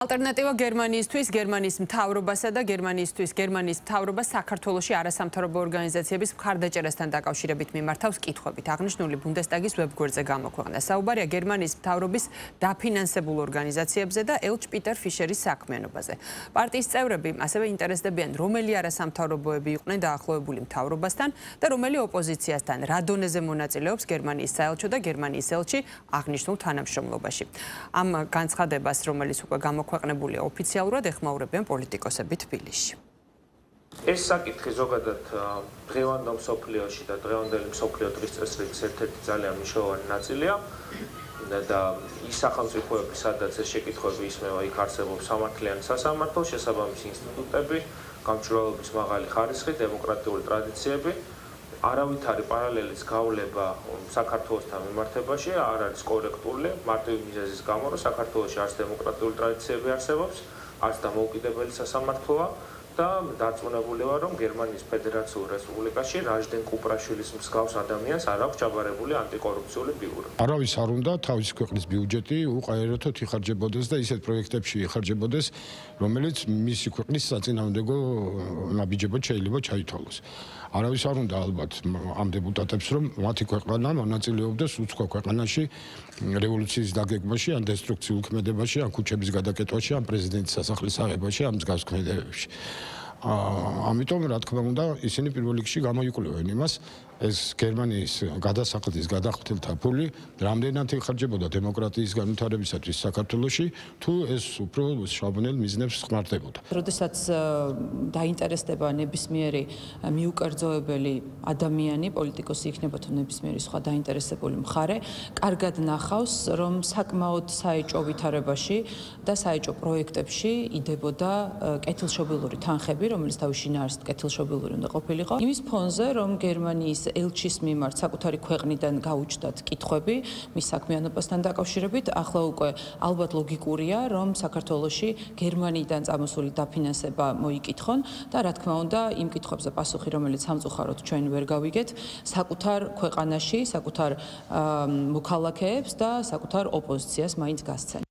ალტერნატივა გერმანიისთვის, გერმანიის მთავრობასა და გერმანიისთვის, გერმანიის მთავრობას საქართველოში არასამთავრობო ორგანიზაციების მხარდაჭერასთან დაკავშირებით მიმართავს კითხვებით. აღნიშნული ბუნდესტაგის ვებგვერდზე გამოქვეყნდა. საუბარია გერმანიის მთავრობის დაფინანსებულ ორგანიზაციებზე და ელჩ-პიტერ ფიშერის საქმიანობაზე. პარტიის წევრები ასევე ინტერესდებიან, რომელი არასამთავრობოები იყვნენ დაახლოებული მთავრობასთან და რომელი ოპოზიციასთან, რა დონეზე მონაწილეობს გერმანიის საელჩო და გერმანიის ელჩი აღნიშნულ თანამშრომლობაში. ამ განცხადებას, რომელიც უკვე გამოქვეყნებულია ოფიციალურად, ეხმაურებიან პოლიტიკოსები თბილისში. ეს საკითხი ზოგადად დღევანდელ მსოფლიოში და დღევანდელი მსოფლიო დღის წესრიგის ერთ-ერთი ძალიან მნიშვნელოვანი ნაწილია და ის სახელმწიფოები, სადაც ეს შეკითხვები ისმევა, იქ არსებობს სამართლიანი სასამართლო, შესაბამისი ინსტიტუტები, გამჭვირვალობის მაღალი ხარისხი, დემოკრატიული ტრადიციები. არავითარი პარალელის გავლება საქართველოსთან მიმართებაში არ არის კორექტული, მარტივი მიზეზის გამო, რომ საქართველოში არც დემოკრატიული ტრადიციები არსებობს, არც დამოუკიდებელი სასამართლოა და დარწმუნებული ვარ, რომ გერმანიის ფედერაციულ რესპუბლიკაში რაჟდენ კუპრაშვილის მსგავს ადამიანს არ აქვს ჩაბარებული ანტიკორუფციული ბიურო. არავის არ უნდა თავისი ქვეყნის ბიუჯეტი უყარერთოდ იხარჯებოდეს და ისეთ პროექტებში იხარჯებოდეს, რომელიც მისი ქვეყნის საწინააღმდეგო ნაბიჯებად შეიძლება ჩაითვალოს. არავის არ უნდა ალბათ ამ დეპუტატებს, რომ მათი ქვეყანა მონაწილეობდეს უცხო ქვეყანაში რევოლუციის დაგეგმაში, ან დესტრუქციულ ქმედებაში, ან ქუჩების გადაკეთვაში, ან პრეზიდენტის სასახლის აღებაში, ამ მსგავს ქმედებებში. ამიტომ, რა თქმა უნდა, ისინი პირველ რიგში გამოიკვლევენ იმას, ეს გერმანიის გადასახლების გადახდელთა ფული რამდენად იხარჯებოდა დემოკრატიის განვითარებისათვის საქართველოში, თუ ეს უფრო შრომელ მიზნებს ხმარდებოდა. როდესაც დაინტერესდება ნებისმიერი მიუკერძოებელი ადამიანი, პოლიტიკოსი იქნება თუ ნებისმიერი სხვა დაინტერესებული მხარე, კარგად ნახავს, რომ საკმაოდ საეჭვო ვითარებაში და საეჭვო პროექტებში იდებოდა კეთილშობილური თანხები, რომელიც თავის შინაარსით კეთილშობილური უნდა ყოფილიყო. იმის ფონზე, რომ გერმანიის ელჩის მიმართ საკუთარი ქვეყნიდან გაუჩნდათ კითხვები მის საქმიანობასთან დაკავშირებით, ახლა უკვე ალბათ ლოგიკურია, რომ საქართველოში გერმანიიდან წამოსული დაფინანსება მოიკითხონ და რა თქმა უნდა, იმ კითხვებზე პასუხი, რომელიც სამწუხაროდ ჩვენ ვერ გავიგეთ, საკუთარ ქვეყანაში, საკუთარ მოქალაქეებს და საკუთარ ოპოზიციას მაინც გასცენ.